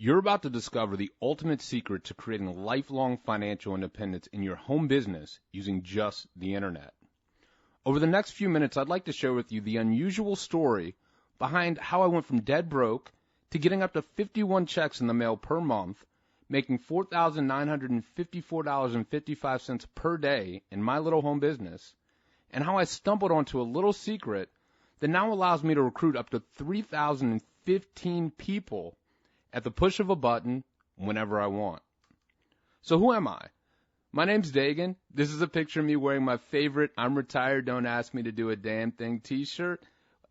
You're about to discover the ultimate secret to creating lifelong financial independence in your home business using just the internet. Over the next few minutes, I'd like to share with you the unusual story behind how I went from dead broke to getting up to 51 checks in the mail per month, making $4,954.55 per day in my little home business, and how I stumbled onto a little secret that now allows me to recruit up to 3,015 people at the push of a button whenever I want. So who am I? My name's Dagan. This is a picture of me wearing my favorite "I'm retired, don't ask me to do a damn thing" t-shirt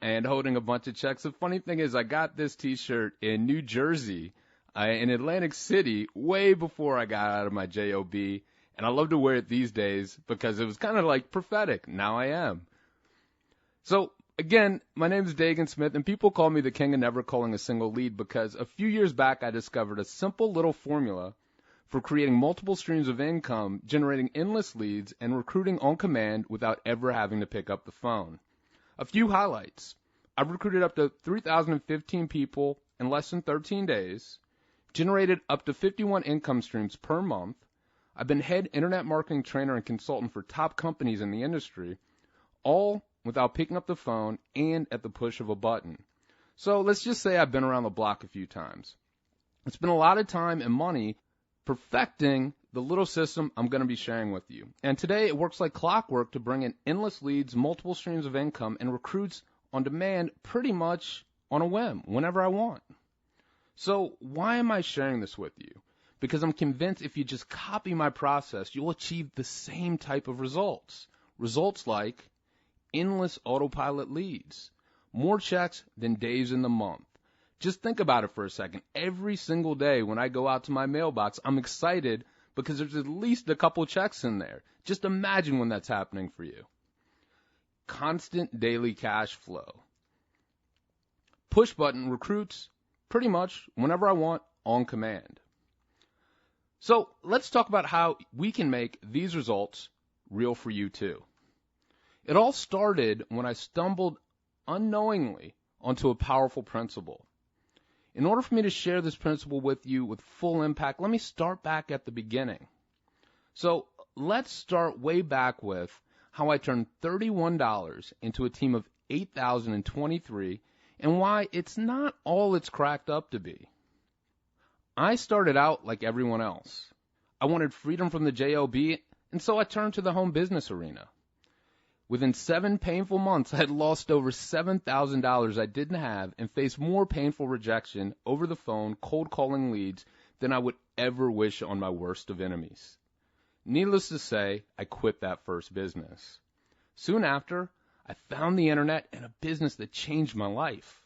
and holding a bunch of checks. The funny thing is I got this t-shirt in New Jersey, in Atlantic City, way before I got out of my job, and I love to wear it these days because it was kind of like prophetic. Now I am. So again, my name is Dagan Smith, and people call me the king of never calling a single lead because a few years back I discovered a simple little formula for creating multiple streams of income, generating endless leads, and recruiting on command without ever having to pick up the phone. A few highlights. I've recruited up to 3,015 people in less than 13 days, generated up to 51 income streams per month. I've been head internet marketing trainer and consultant for top companies in the industry, all without picking up the phone and at the push of a button. So let's just say I've been around the block a few times. It's been a lot of time and money perfecting the little system I'm going to be sharing with you. And today it works like clockwork to bring in endless leads, multiple streams of income, and recruits on demand pretty much on a whim, whenever I want. So why am I sharing this with you? Because I'm convinced if you just copy my process, you'll achieve the same type of results. Results like endless autopilot leads, more checks than days in the month. Just think about it for a second. Every single day when I go out to my mailbox, I'm excited because there's at least a couple checks in there. Just imagine when that's happening for you. Constant daily cash flow. Push button recruits pretty much whenever I want on command. So let's talk about how we can make these results real for you too. It all started when I stumbled unknowingly onto a powerful principle. In order for me to share this principle with you with full impact, let me start back at the beginning. So let's start way back with how I turned $31 into a team of 8,023 and why it's not all it's cracked up to be. I started out like everyone else. I wanted freedom from the job, and so I turned to the home business arena. Within 7 painful months, I had lost over $7,000 I didn't have and faced more painful rejection over the phone, cold calling leads, than I would ever wish on my worst of enemies. Needless to say, I quit that first business. Soon after, I found the internet and a business that changed my life.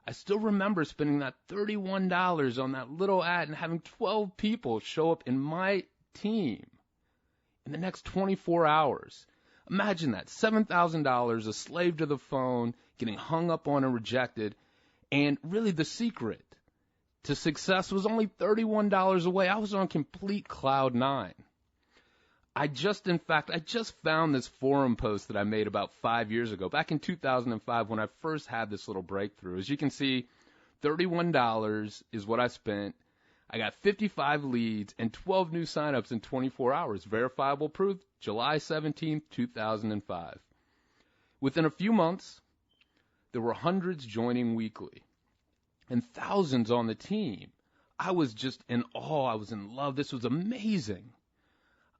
I still remember spending that $31 on that little ad and having 12 people show up in my team in the next 24 hours. Imagine that, $7,000, a slave to the phone, getting hung up on and rejected, and really the secret to success was only $31 away. I was on complete cloud nine. I just found this forum post that I made about 5 years ago, back in 2005 when I first had this little breakthrough. As you can see, $31 is what I spent. I got 55 leads and 12 new signups in 24 hours. Verifiable proof, July 17, 2005. Within a few months, there were hundreds joining weekly and thousands on the team. I was just in awe. I was in love. This was amazing.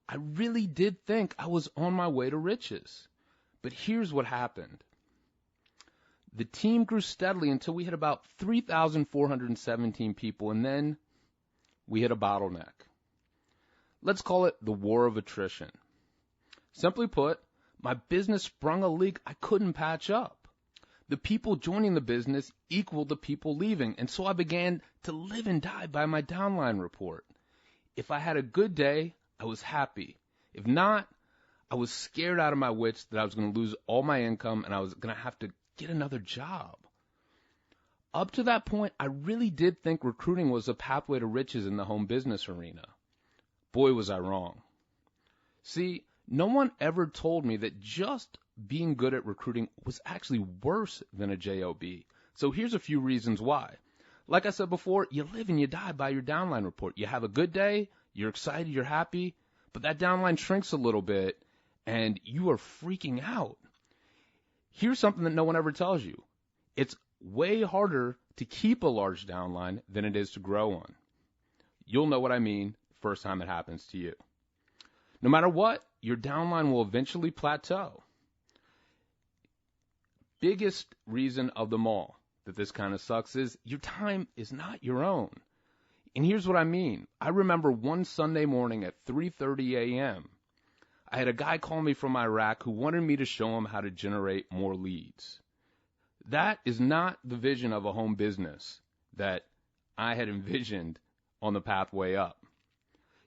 I really did think I was on my way to riches. But here's what happened. The team grew steadily until we hit about 3,417 people, and then we hit a bottleneck. Let's call it the war of attrition. Simply put, my business sprung a leak I couldn't patch up. The people joining the business equaled the people leaving, and so I began to live and die by my downline report. If I had a good day, I was happy. If not, I was scared out of my wits that I was going to lose all my income and I was going to have to get another job. Up to that point, I really did think recruiting was a pathway to riches in the home business arena. Boy, was I wrong. See, no one ever told me that just being good at recruiting was actually worse than a job. So here's a few reasons why. Like I said before, you live and you die by your downline report. You have a good day, you're excited, you're happy, but that downline shrinks a little bit, and you are freaking out. Here's something that no one ever tells you. It's way harder to keep a large downline than it is to grow one. You'll know what I mean the first time it happens to you. No matter what, your downline will eventually plateau. Biggest reason of them all that this kind of sucks is your time is not your own. And here's what I mean. I remember one Sunday morning at 3:30 a.m., I had a guy call me from Iraq who wanted me to show him how to generate more leads. That is not the vision of a home business that I had envisioned on the pathway up.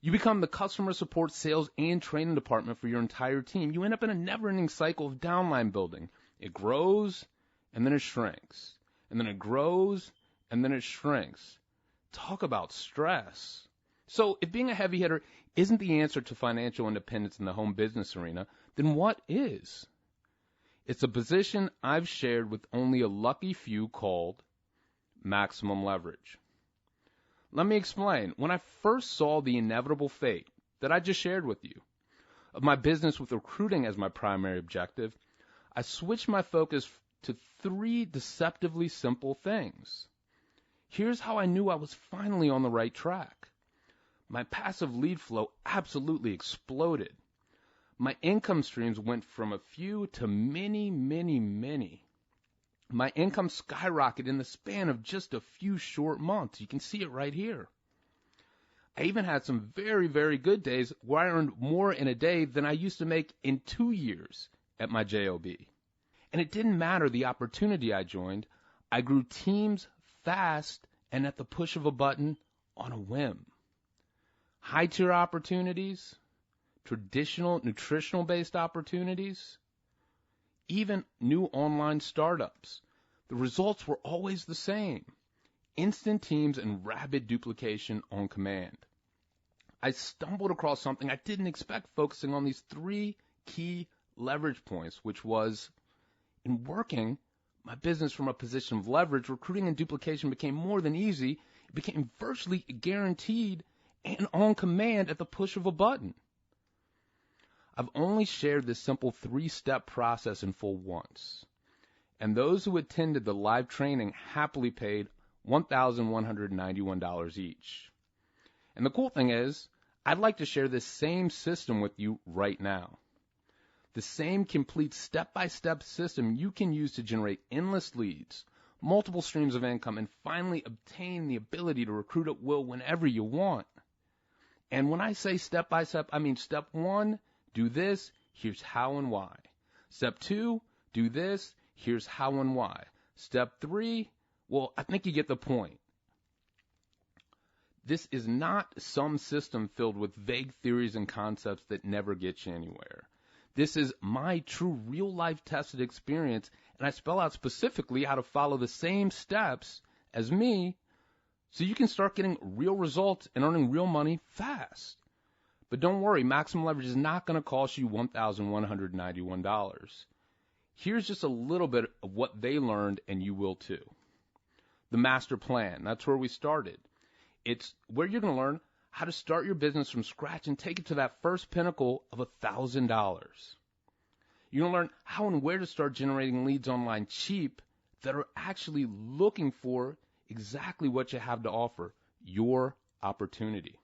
You become the customer support, sales, and training department for your entire team. You end up in a never-ending cycle of downline building. It grows, and then it shrinks. And then it grows, and then it shrinks. Talk about stress. So if being a heavy hitter isn't the answer to financial independence in the home business arena, then what is? It's a position I've shared with only a lucky few called maximum leverage. Let me explain. When I first saw the inevitable fate that I just shared with you of my business with recruiting as my primary objective, I switched my focus to 3 deceptively simple things. Here's how I knew I was finally on the right track. My passive lead flow absolutely exploded. My income streams went from a few to many, many, many. My income skyrocketed in the span of just a few short months. You can see it right here. I even had some very, very good days where I earned more in a day than I used to make in 2 years at my JOB. And it didn't matter the opportunity I joined. I grew teams fast and at the push of a button on a whim. High-tier opportunities, traditional nutritional-based opportunities, even new online startups. The results were always the same. Instant teams and rapid duplication on command. I stumbled across something I didn't expect focusing on these 3 key leverage points, which was, in working my business from a position of leverage, recruiting and duplication became more than easy. It became virtually guaranteed and on command at the push of a button. I've only shared this simple 3-step process in full once, and those who attended the live training happily paid $1,191 each. And the cool thing is, I'd like to share this same system with you right now. The same complete step-by-step system you can use to generate endless leads, multiple streams of income, and finally obtain the ability to recruit at will whenever you want. And when I say step-by-step, I mean step 1, do this, here's how and why. Step 2, do this, here's how and why. Step 3, well, I think you get the point. This is not some system filled with vague theories and concepts that never get you anywhere. This is my true real-life tested experience, and I spell out specifically how to follow the same steps as me so you can start getting real results and earning real money fast. But don't worry, maximum leverage is not going to cost you $1,191. Here's just a little bit of what they learned, and you will too. The master plan, that's where we started. It's where you're going to learn how to start your business from scratch and take it to that first pinnacle of $1,000. You're going to learn how and where to start generating leads online cheap that are actually looking for exactly what you have to offer, your opportunity.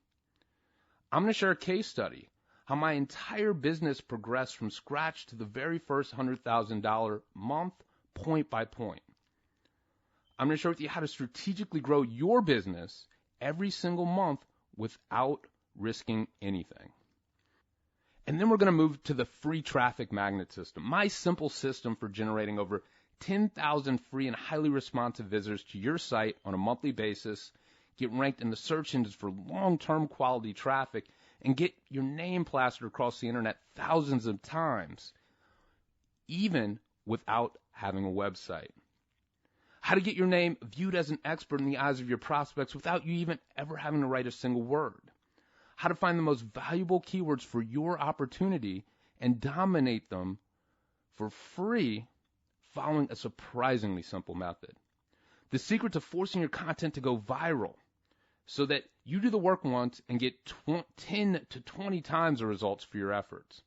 I'm going to share a case study, how my entire business progressed from scratch to the very first $100,000 month, point by point. I'm going to share with you how to strategically grow your business every single month without risking anything. And then we're going to move to the free traffic magnet system, my simple system for generating over 10,000 free and highly responsive visitors to your site on a monthly basis, get ranked in the search engines for long-term quality traffic, and get your name plastered across the internet thousands of times, even without having a website. How to get your name viewed as an expert in the eyes of your prospects without you even ever having to write a single word. How to find the most valuable keywords for your opportunity and dominate them for free following a surprisingly simple method. The secret to forcing your content to go viral so that you do the work once and get 10 to 20 times the results for your efforts.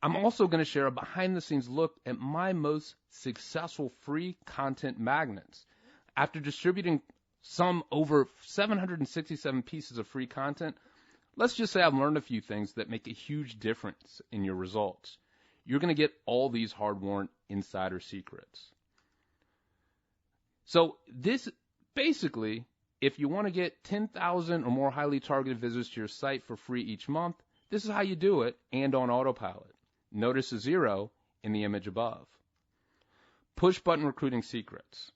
I'm also going to share a behind-the-scenes look at my most successful free content magnets. After distributing some over 767 pieces of free content, let's just say I've learned a few things that make a huge difference in your results. You're going to get all these hard-won insider secrets. So this basically, if you want to get 10,000 or more highly targeted visitors to your site for free each month, this is how you do it and on autopilot. Notice a 0 in the image above. Push button recruiting secrets.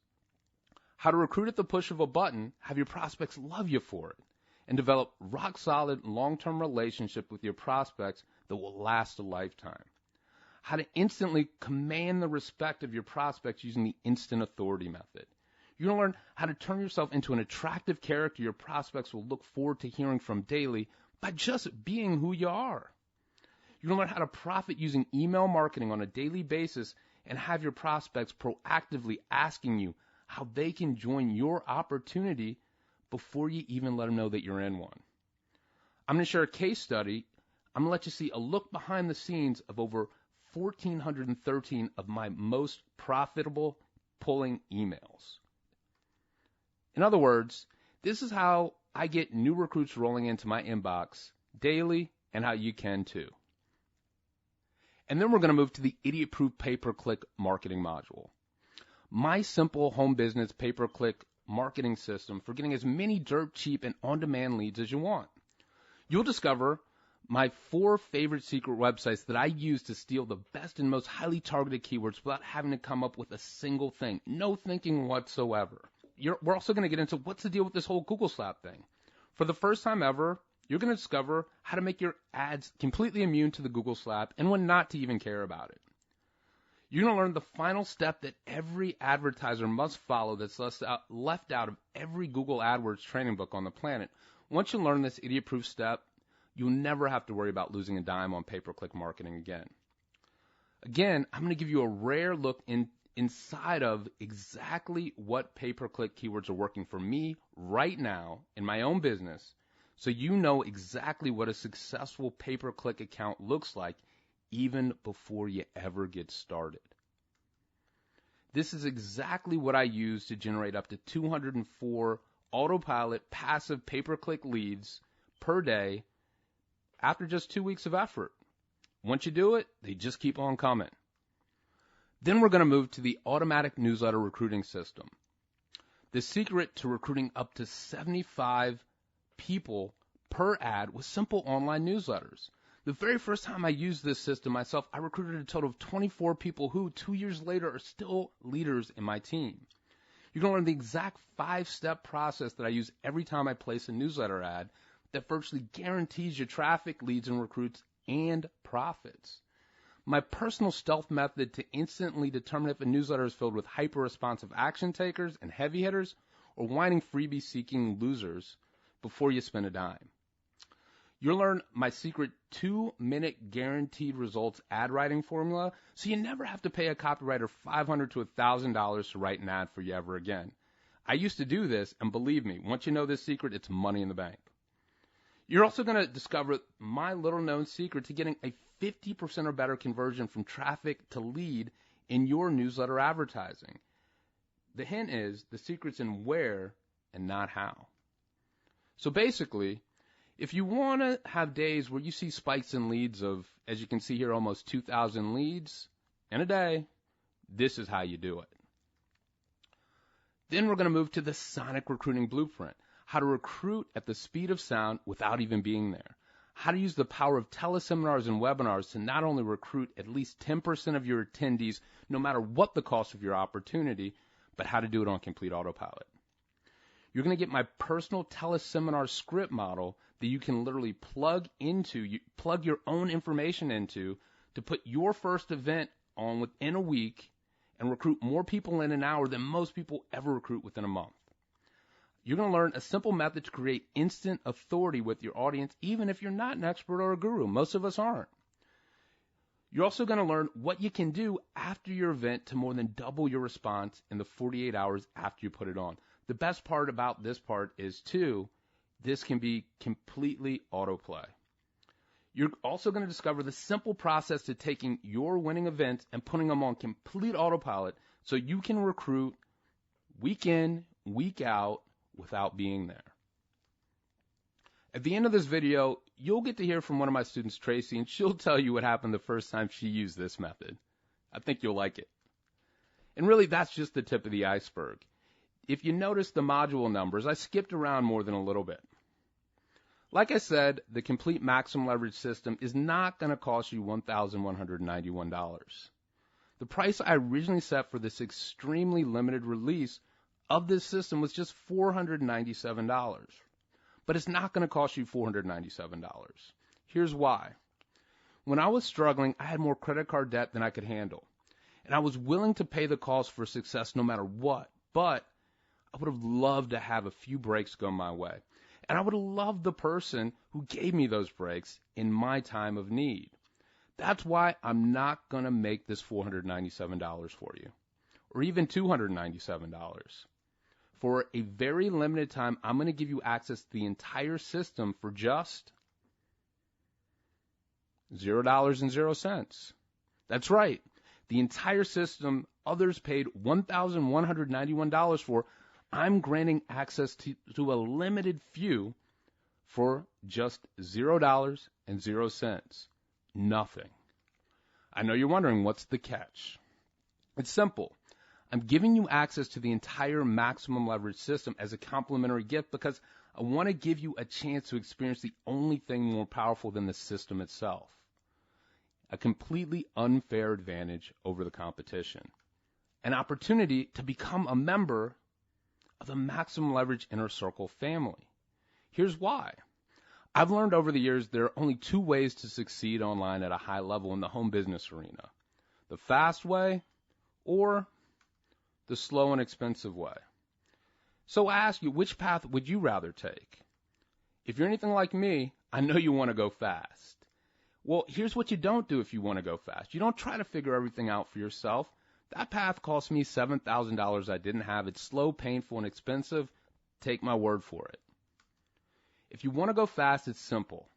How to recruit at the push of a button, have your prospects love you for it, and develop rock-solid long-term relationship with your prospects that will last a lifetime. How to instantly command the respect of your prospects using the instant authority method. You're going to learn how to turn yourself into an attractive character your prospects will look forward to hearing from daily by just being who you are. You're going to learn how to profit using email marketing on a daily basis and have your prospects proactively asking you how they can join your opportunity before you even let them know that you're in one. I'm going to share a case study. I'm going to let you see a look behind the scenes of over 1,413 of my most profitable pulling emails. In other words, this is how I get new recruits rolling into my inbox daily and how you can too. And then we're going to move to the idiot-proof pay-per-click marketing module. My simple home business pay-per-click marketing system for getting as many dirt cheap and on-demand leads as you want. You'll discover my 4 favorite secret websites that I use to steal the best and most highly targeted keywords without having to come up with a single thing. No thinking whatsoever. We're also going to get into what's the deal with this whole Google slap thing. For the first time ever, you're going to discover how to make your ads completely immune to the Google slap and when not to even care about it. You're going to learn the final step that every advertiser must follow that's left out of every Google AdWords training book on the planet. Once you learn this idiot-proof step, you'll never have to worry about losing a dime on pay-per-click marketing again. Again, I'm going to give you a rare look inside of exactly what pay-per-click keywords are working for me right now in my own business, so you know exactly what a successful pay-per-click account looks like even before you ever get started. This is exactly what I use to generate up to 204 autopilot passive pay-per-click leads per day after just 2 weeks of effort. Once you do it, they just keep on coming. Then we're going to move to the automatic newsletter recruiting system. The secret to recruiting up to 75 people per ad with simple online newsletters. The very first time I used this system myself, I recruited a total of 24 people who, 2 years later, are still leaders in my team. You're going to learn the exact 5-step process that I use every time I place a newsletter ad that virtually guarantees you traffic, leads, and recruits, and profits. My personal stealth method to instantly determine if a newsletter is filled with hyper-responsive action takers and heavy hitters or whining freebie-seeking losers before you spend a dime. You'll learn my secret 2-minute guaranteed results ad writing formula, so you never have to pay a copywriter $500 to $1,000 to write an ad for you ever again. I used to do this, and believe me, once you know this secret, it's money in the bank. You're also going to discover my little-known secret to getting a 50% or better conversion from traffic to lead in your newsletter advertising. The hint is the secret's in where and not how. So basically, if you want to have days where you see spikes in leads of, as you can see here, almost 2,000 leads in a day, this is how you do it. Then we're going to move to the Sonic Recruiting Blueprint, how to recruit at the speed of sound without even being there. How to use the power of teleseminars and webinars to not only recruit at least 10% of your attendees, no matter what the cost of your opportunity, but how to do it on complete autopilot. You're going to get my personal teleseminar script model that you can literally plug your own information into to put your first event on within a week and recruit more people in an hour than most people ever recruit within a month. You're going to learn a simple method to create instant authority with your audience, even if you're not an expert or a guru. Most of us aren't. You're also going to learn what you can do after your event to more than double your response in the 48 hours after you put it on. The best part about this part is, too, this can be completely autoplay. You're also going to discover the simple process to taking your winning events and putting them on complete autopilot so you can recruit week in, week out without being there. At the end of this video, you'll get to hear from one of my students, Tracy, and she'll tell you what happened the first time she used this method. I think you'll like it. And really, that's just the tip of the iceberg. If you notice the module numbers, I skipped around more than a little bit. Like I said, the complete maximum leverage system is not going to cost you $1,191. The price I originally set for this extremely limited release of this system was just $497. But it's not going to cost you $497. Here's why. When I was struggling, I had more credit card debt than I could handle. And I was willing to pay the cost for success no matter what. But I would have loved to have a few breaks go my way. And I would have loved the person who gave me those breaks in my time of need. That's why I'm not going to make this $497 for you, or even $297. For a very limited time, I'm going to give you access to the entire system for just $0.00. That's right. The entire system others paid $1,191 for, I'm granting access to a limited few for just $0.00. Nothing. I know you're wondering, what's the catch? It's simple. I'm giving you access to the entire maximum leverage system as a complimentary gift because I want to give you a chance to experience the only thing more powerful than the system itself. A completely unfair advantage over the competition. An opportunity to become a member of the Maximum Leverage Inner Circle family. Here's why. I've learned over the years there are only two ways to succeed online at a high level in the home business arena. The fast way or the slow and expensive way. So I ask you, which path would you rather take? If you're anything like me, I know you want to go fast. Well, here's what you don't do if you want to go fast. You don't try to figure everything out for yourself. That path cost me $7,000 I didn't have. It's slow, painful, and expensive. Take my word for it. If you want to go fast, it's simple.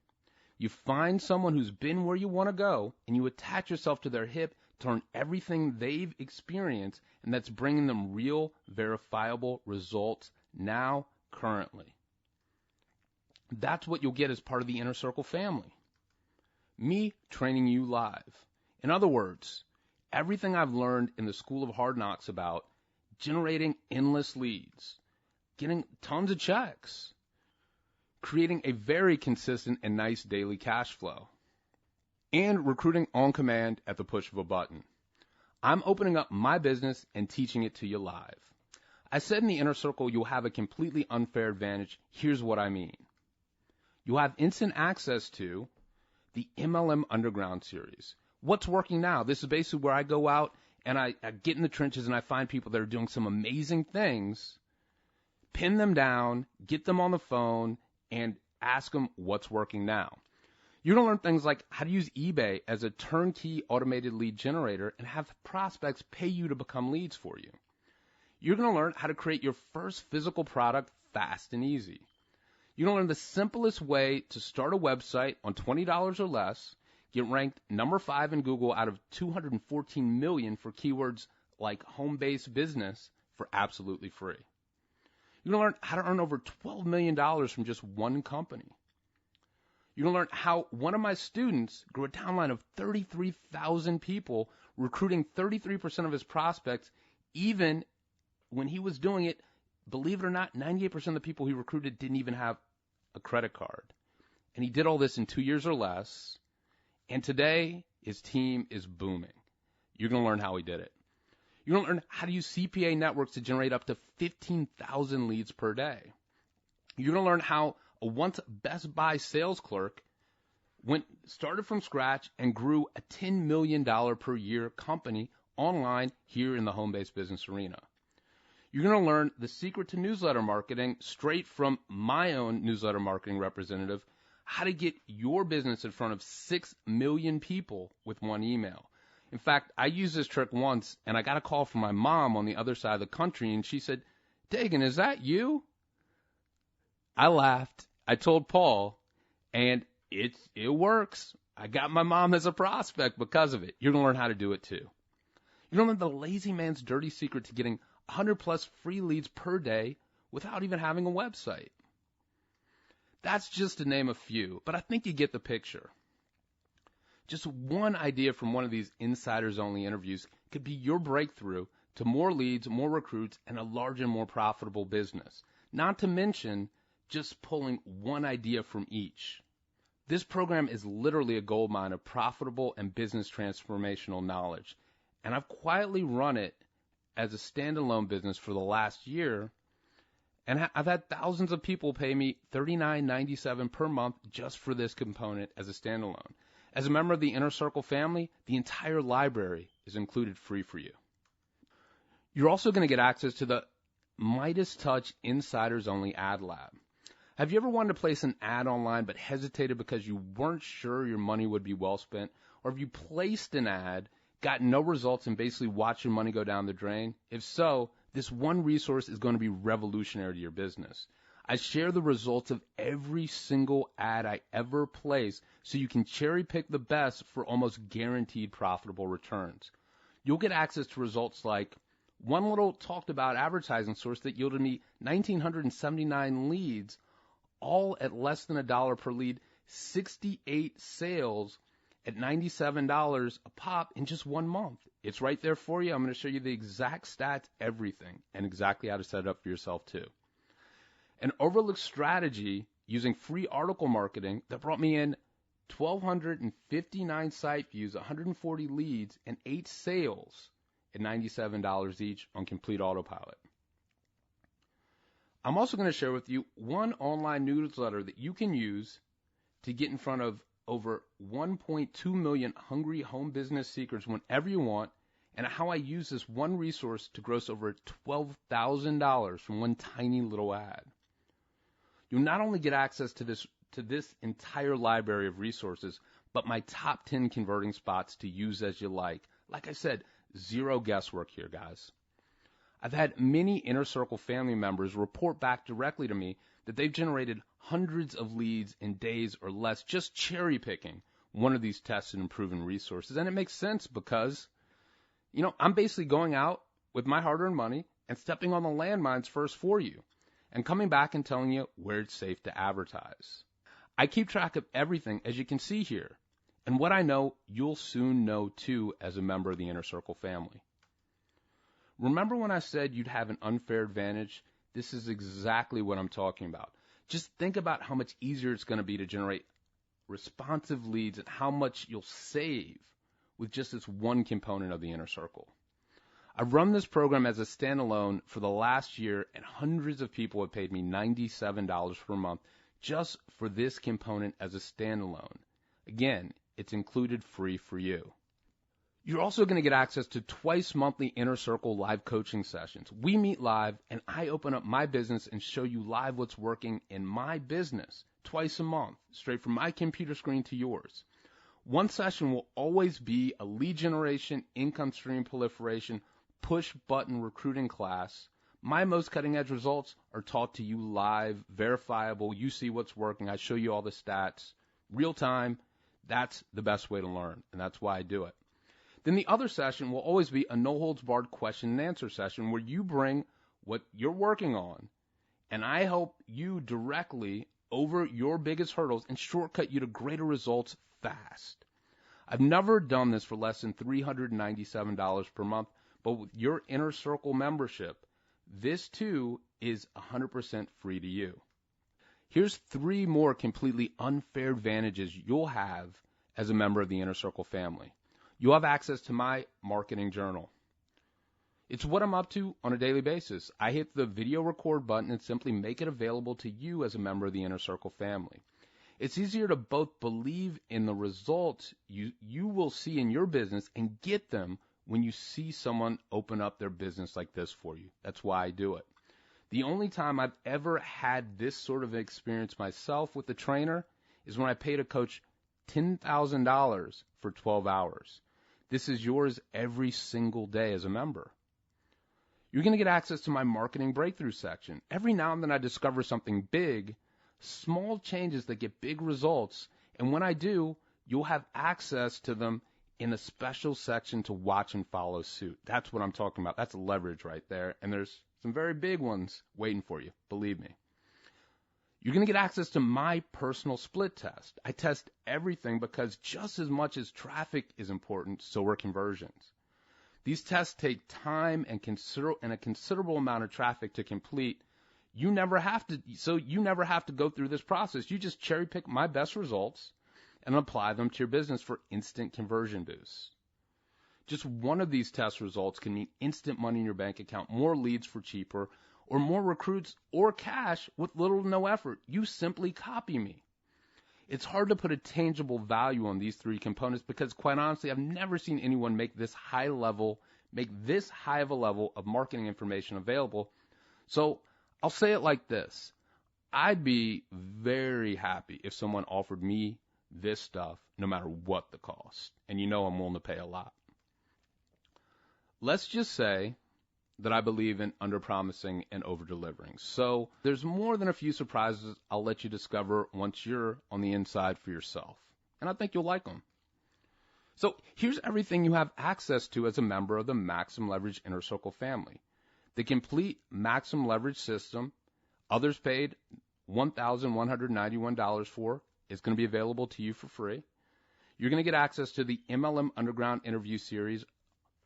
You find someone who's been where you want to go, and you attach yourself to their hip to learn everything they've experienced, and that's bringing them real, verifiable results now, currently. That's what you'll get as part of the Inner Circle family. Me training you live. In other words, everything I've learned in the School of Hard Knocks about generating endless leads, getting tons of checks, creating a very consistent and nice daily cash flow, and recruiting on command at the push of a button. I'm opening up my business and teaching it to you live. I said in the Inner Circle you'll have a completely unfair advantage. Here's what I mean. You'll have instant access to the MLM Underground series. What's working now? This is basically where I go out and I get in the trenches and I find people that are doing some amazing things, pin them down, get them on the phone, and ask them what's working now. You're going to learn things like how to use eBay as a turnkey automated lead generator and have prospects pay you to become leads for you. You're going to learn how to create your first physical product fast and easy. You're going to learn the simplest way to start a website on $20 or less, get ranked number 5 in Google out of 214 million for keywords like home-based business for absolutely free. You're going to learn how to earn over $12 million from just one company. You're going to learn how one of my students grew a downline of 33,000 people, recruiting 33% of his prospects, even when he was doing it. Believe it or not, 98% of the people he recruited didn't even have a credit card. And he did all this in 2 years or less. And today, his team is booming. You're going to learn how he did it. You're going to learn how to use CPA networks to generate up to 15,000 leads per day. You're going to learn how a once Best Buy sales clerk started from scratch and grew a $10 million per year company online here in the home-based business arena. You're going to learn the secret to newsletter marketing straight from my own newsletter marketing representative, how to get your business in front of 6 million people with one email. In fact, I used this trick once, and I got a call from my mom on the other side of the country, and she said, "Dagan, is that you?" I laughed. I told Paul, and it works. I got my mom as a prospect because of it. You're going to learn how to do it too. You're going to learn the lazy man's dirty secret to getting 100 plus free leads per day without even having a website. That's just to name a few, but I think you get the picture. Just one idea from one of these insiders-only interviews could be your breakthrough to more leads, more recruits, and a larger and more profitable business. Not to mention just pulling one idea from each. This program is literally a goldmine of profitable and business transformational knowledge, and I've quietly run it as a standalone business for the last year, and I've had thousands of people pay me $39.97 per month just for this component as a standalone. As a member of the Inner Circle family, the entire library is included free for you. You're also going to get access to the Midas Touch Insiders Only Ad Lab. Have you ever wanted to place an ad online but hesitated because you weren't sure your money would be well spent? Or have you placed an ad, got no results, and basically watched your money go down the drain? If so, this one resource is going to be revolutionary to your business. I share the results of every single ad I ever place so you can cherry pick the best for almost guaranteed profitable returns. You'll get access to results like one little talked about advertising source that yielded me 1,979 leads, all at less than $1 per lead, 68 sales at $97 a pop in just 1 month. It's right there for you. I'm going to show you the exact stats, everything, and exactly how to set it up for yourself too. An overlooked strategy using free article marketing that brought me in 1,259 site views, 140 leads, and 8 sales at $97 each on complete autopilot. I'm also going to share with you one online newsletter that you can use to get in front of over 1.2 million hungry home business seekers whenever you want, and how I use this one resource to gross over $12,000 from one tiny little ad. You'll not only get access to this entire library of resources, but my top 10 converting spots to use as you like. Like I said, zero guesswork here, guys. I've had many Inner Circle family members report back directly to me that they've generated hundreds of leads in days or less just cherry picking one of these tested and proven resources. And it makes sense because, I'm basically going out with my hard-earned money and stepping on the landmines first for you and coming back and telling you where it's safe to advertise. I keep track of everything, as you can see here. And what I know, you'll soon know too as a member of the Inner Circle family. Remember when I said you'd have an unfair advantage? This is exactly what I'm talking about. Just think about how much easier it's going to be to generate responsive leads and how much you'll save with just this one component of the Inner Circle. I've run this program as a standalone for the last year, and hundreds of people have paid me $97 per month just for this component as a standalone. Again, it's included free for you. You're also going to get access to twice monthly Inner Circle live coaching sessions. We meet live, and I open up my business and show you live what's working in my business twice a month, straight from my computer screen to yours. One session will always be a lead generation, income stream proliferation, push-button recruiting class. My most cutting-edge results are taught to you live, verifiable. You see what's working. I show you all the stats, real time. That's the best way to learn, and that's why I do it. Then the other session will always be a no-holds-barred question and answer session where you bring what you're working on, and I help you directly over your biggest hurdles and shortcut you to greater results fast. I've never done this for less than $397 per month, but with your Inner Circle membership, this too is 100% free to you. Here's 3 more completely unfair advantages you'll have as a member of the Inner Circle family. You'll have access to my marketing journal. It's what I'm up to on a daily basis. I hit the video record button and simply make it available to you as a member of the Inner Circle family. It's easier to both believe in the results you will see in your business and get them when you see someone open up their business like this for you. That's why I do it. The only time I've ever had this sort of experience myself with a trainer is when I paid a coach $10,000 for 12 hours. This is yours every single day as a member. You're going to get access to my marketing breakthrough section. Every now and then I discover something big, small changes that get big results, and when I do, you'll have access to them in a special section to watch and follow suit. That's what I'm talking about. That's leverage right there, and there's some very big ones waiting for you, believe me. You're going to get access to my personal split test. I test everything because just as much as traffic is important, so are conversions. These tests take time and a considerable amount of traffic to complete. You never have to go through this process. You just cherry pick my best results and apply them to your business for instant conversion boosts. Just one of these test results can mean instant money in your bank account, more leads for cheaper, or more recruits or cash with little to no effort. You simply copy me. It's hard to put a tangible value on these three components because, quite honestly, I've never seen anyone make this high of a level of marketing information available. So I'll say it like this. I'd be very happy if someone offered me this stuff no matter what the cost. And you know I'm willing to pay a lot. Let's just say that I believe in under-promising and over-delivering. So there's more than a few surprises I'll let you discover once you're on the inside for yourself. And I think you'll like them. So here's everything you have access to as a member of the Maximum Leverage Inner Circle family. The complete Maximum Leverage system, others paid $1,191 for, is going to be available to you for free. You're going to get access to the MLM Underground interview series.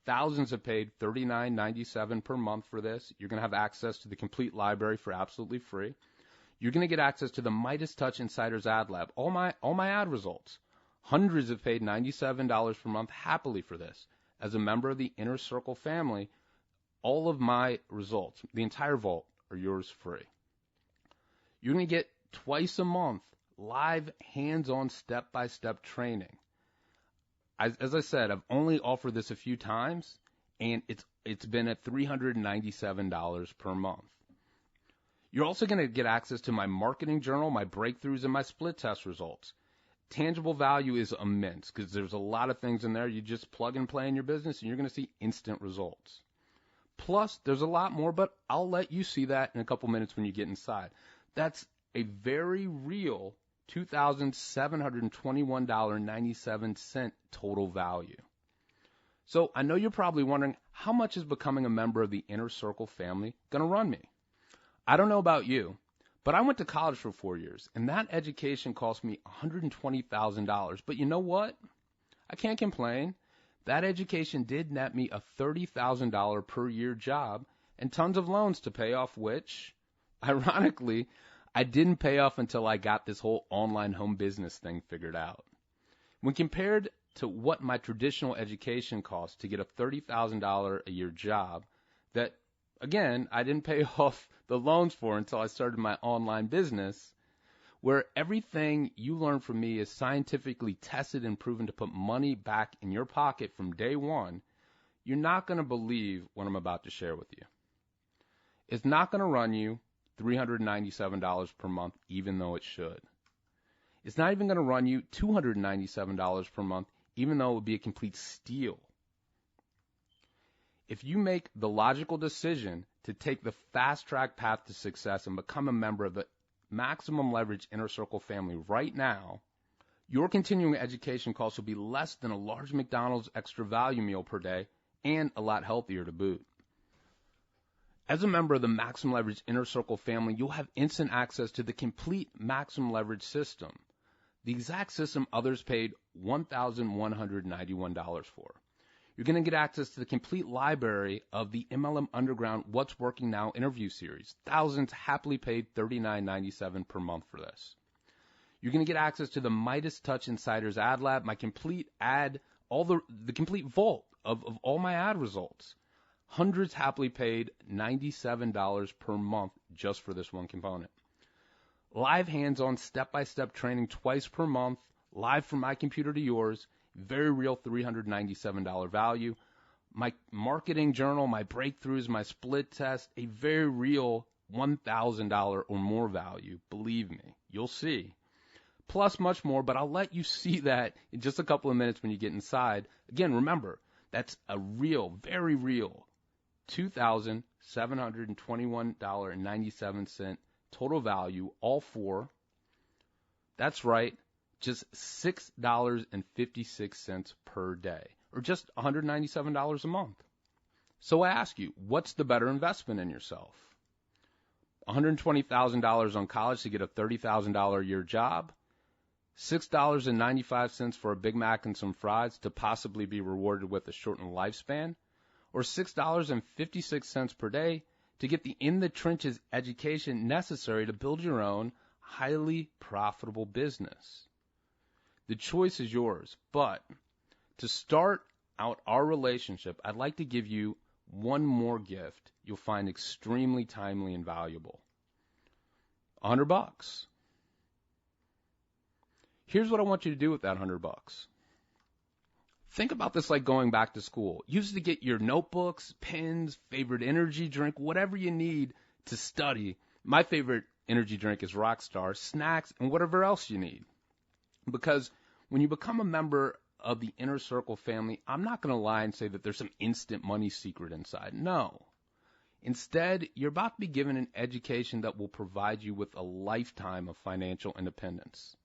Thousands have paid $39.97 per month for this. You're going to have access to the complete library for absolutely free. You're going to get access to the Midas Touch Insiders Ad Lab, all my ad results. Hundreds have paid $97 per month happily for this. As a member of the Inner Circle family, all of my results, the entire vault, are yours free. You're going to get twice a month live hands-on step-by-step training. As I said, I've only offered this a few times, and it's been at $397 per month. You're also going to get access to my marketing journal, my breakthroughs, and my split test results. Tangible value is immense because there's a lot of things in there. You just plug and play in your business, and you're going to see instant results. Plus, there's a lot more, but I'll let you see that in a couple minutes when you get inside. That's a very real $2,721.97 total value. So I know you're probably wondering, how much is becoming a member of the Inner Circle family going to run me? I don't know about you, but I went to college for 4 years, and that education cost me $120,000. But you know what? I can't complain. That education did net me a $30,000 per year job and tons of loans to pay off, which, ironically, I didn't pay off until I got this whole online home business thing figured out. When compared to what my traditional education cost to get a $30,000 a year job that, again, I didn't pay off the loans for until I started my online business, where everything you learn from me is scientifically tested and proven to put money back in your pocket from day one, you're not going to believe what I'm about to share with you. It's not going to run you $397 per month, even though it should. It's not even going to run you $297 per month, even though it would be a complete steal. If you make the logical decision to take the fast-track path to success and become a member of the Maximum Leverage Inner Circle family right now, your continuing education costs will be less than a large McDonald's extra value meal per day and a lot healthier to boot. As a member of the Maximum Leverage Inner Circle family, you'll have instant access to the complete Maximum Leverage system, the exact system others paid $1,191 for. You're going to get access to the complete library of the MLM Underground What's Working Now interview series. Thousands happily paid $39.97 per month for this. You're going to get access to the Midas Touch Insiders Ad Lab, my complete the complete vault of all my ad results. Hundreds happily paid $97 per month just for this one component. Live hands-on step-by-step training twice per month, live from my computer to yours, very real $397 value. My marketing journal, my breakthroughs, my split test, a very real $1,000 or more value. Believe me, you'll see. plus much more, but I'll let you see that in just a couple of minutes when you get inside. Again, remember, that's a real, very real $2,721.97 total value, all four. That's right, just $6.56 per day, or just $197 a month. So I ask you, what's the better investment in yourself? $120,000 on college to get a $30,000 a year job, $6.95 for a Big Mac and some fries to possibly be rewarded with a shortened lifespan, or $6.56 per day to get the in-the-trenches education necessary to build your own highly profitable business. The choice is yours, but to start out our relationship, I'd like to give you one more gift you'll find extremely timely and valuable. $100. Here's what I want you to do with that $100. Think about this like going back to school. Use it to get your notebooks, pens, favorite energy drink, whatever you need to study. My favorite energy drink is Rockstar, snacks, and whatever else you need. Because when you become a member of the Inner Circle family, I'm not going to lie and say that there's some instant money secret inside. No. Instead, you're about to be given an education that will provide you with a lifetime of financial independence.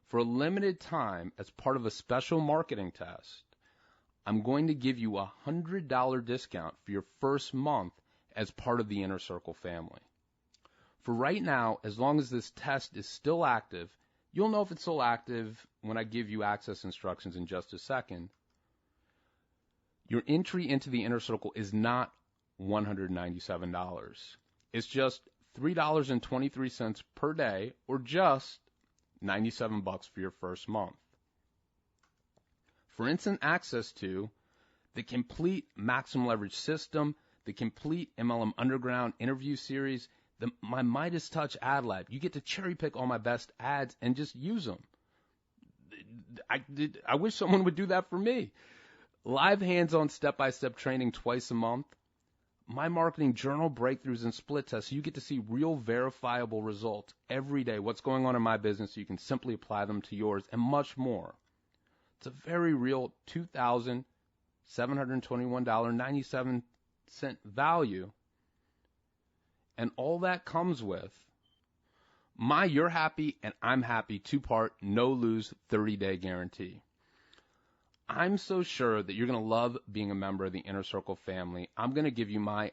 For a limited time, as part of a special marketing test, I'm going to give you a $100 discount for your first month as part of the Inner Circle family. For right now, as long as this test is still active, you'll know if it's still active when I give you access instructions in just a second. Your entry into the Inner Circle is not $197. It's just $3.23 per day, or just $97 for your first month. For instant access to the complete Maximum Leverage system, the complete MLM Underground interview series, my Midas Touch ad lab, you get to cherry pick all my best ads and just use them. I wish someone would do that for me. Live hands-on step-by-step training twice a month. My marketing journal breakthroughs and split tests, so you get to see real verifiable results every day, what's going on in my business, so you can simply apply them to yours, and much more. It's a very real $2,721.97 value, and all that comes with my You're Happy and I'm Happy two-part no-lose 30-day guarantee. I'm so sure that you're going to love being a member of the Inner Circle family. I'm going to give you my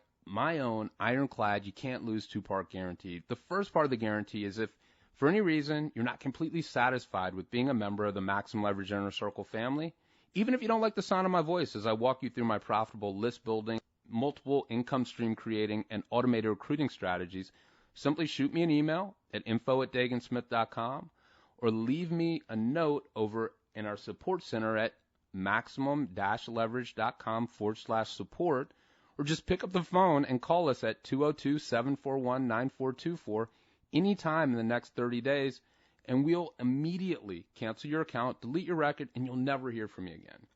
own ironclad, you can't lose two-part guarantee. The first part of the guarantee is if for any reason you're not completely satisfied with being a member of the Maximum Leverage Inner Circle family, even if you don't like the sound of my voice as I walk you through my profitable list building, multiple income stream creating, and automated recruiting strategies, simply shoot me an email at info@dagansmith.com or leave me a note over in our support center at maximum-leverage.com/support, or just pick up the phone and call us at 202-741-9424 anytime in the next 30 days, and we'll immediately cancel your account, delete your record, and you'll never hear from me again.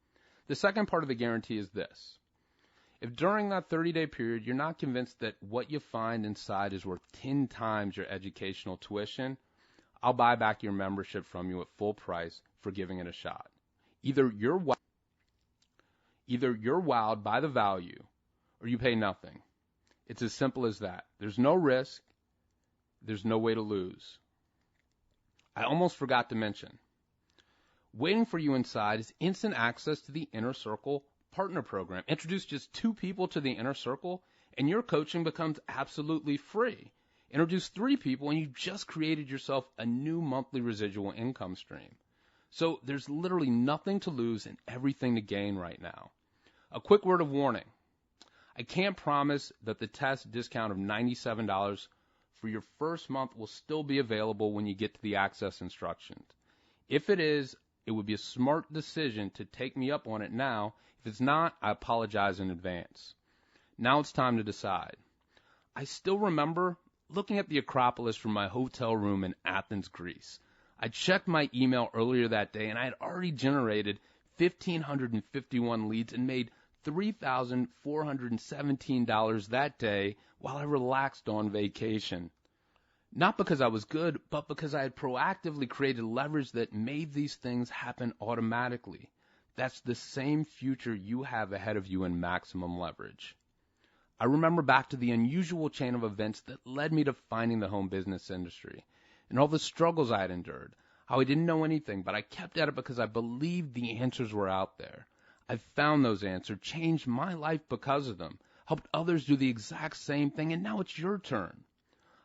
The second part of the guarantee is this. If during that 30-day period you're not convinced that what you find inside is worth 10 times your educational tuition, I'll buy back your membership from you at full price for giving it a shot. Either you're wowed by the value or you pay nothing. It's as simple as that. There's no risk. There's no way to lose. I almost forgot to mention, waiting for you inside is instant access to the Inner Circle Partner Program. Introduce just 2 people to the Inner Circle and your coaching becomes absolutely free. Introduce 3 people and you just created yourself a new monthly residual income stream. So there's literally nothing to lose and everything to gain right now. A quick word of warning. I can't promise that the test discount of $97 for your first month will still be available when you get to the access instructions. If it is, it would be a smart decision to take me up on it now. If it's not, I apologize in advance. Now it's time to decide. I still remember looking at the Acropolis from my hotel room in Athens, Greece. I checked my email earlier that day, and I had already generated 1,551 leads and made $3,417 that day while I relaxed on vacation. Not because I was good, but because I had proactively created leverage that made these things happen automatically. That's the same future you have ahead of you in maximum leverage. I remember back to the unusual chain of events that led me to finding the home business industry and all the struggles I had endured, how I didn't know anything, but I kept at it because I believed the answers were out there. I found those answers, changed my life because of them, helped others do the exact same thing, and now it's your turn.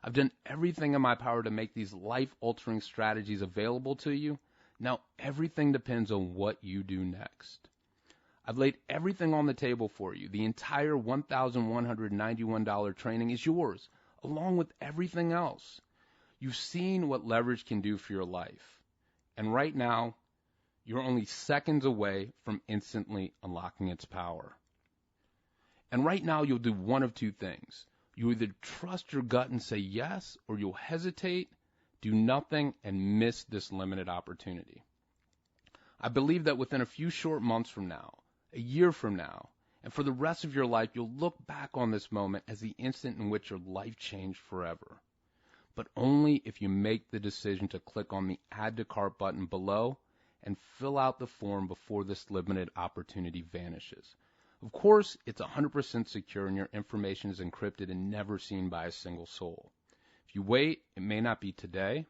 I've done everything in my power to make these life-altering strategies available to you. Now everything depends on what you do next. I've laid everything on the table for you. The entire $1,191 training is yours, along with everything else. You've seen what leverage can do for your life. And right now, you're only seconds away from instantly unlocking its power. And right now, you'll do one of two things. You either trust your gut and say yes, or you'll hesitate, do nothing, and miss this limited opportunity. I believe that within a few short months from now, a year from now, and for the rest of your life, you'll look back on this moment as the instant in which your life changed forever. But only if you make the decision to click on the Add to Cart button below and fill out the form before this limited opportunity vanishes. Of course, it's 100% secure and your information is encrypted and never seen by a single soul. If you wait, it may not be today,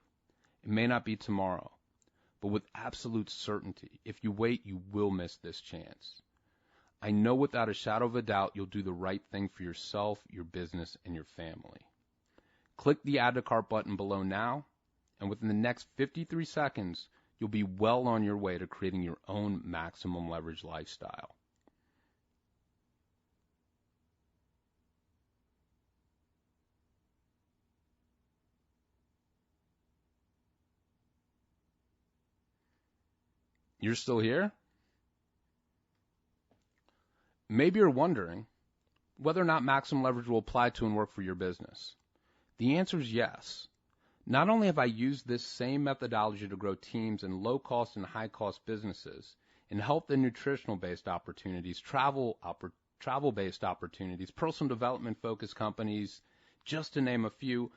it may not be tomorrow, but with absolute certainty, if you wait, you will miss this chance. I know without a shadow of a doubt you'll do the right thing for yourself, your business, and your family. Click the Add to Cart button below now, and within the next 53 seconds, you'll be well on your way to creating your own maximum leverage lifestyle. You're still here? Maybe you're wondering whether or not maximum leverage will apply to and work for your business. The answer is yes. Not only have I used this same methodology to grow teams in low-cost and high-cost businesses, in health and nutritional-based opportunities, travel-based opportunities, personal development-focused companies, just to name a few,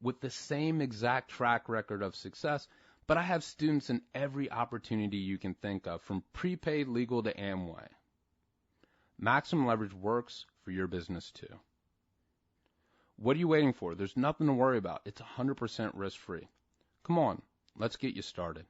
with the same exact track record of success, but I have students in every opportunity you can think of, from prepaid legal to Amway. Maximum leverage works for your business too. What are you waiting for? There's nothing to worry about. It's 100% risk-free. Come on, let's get you started.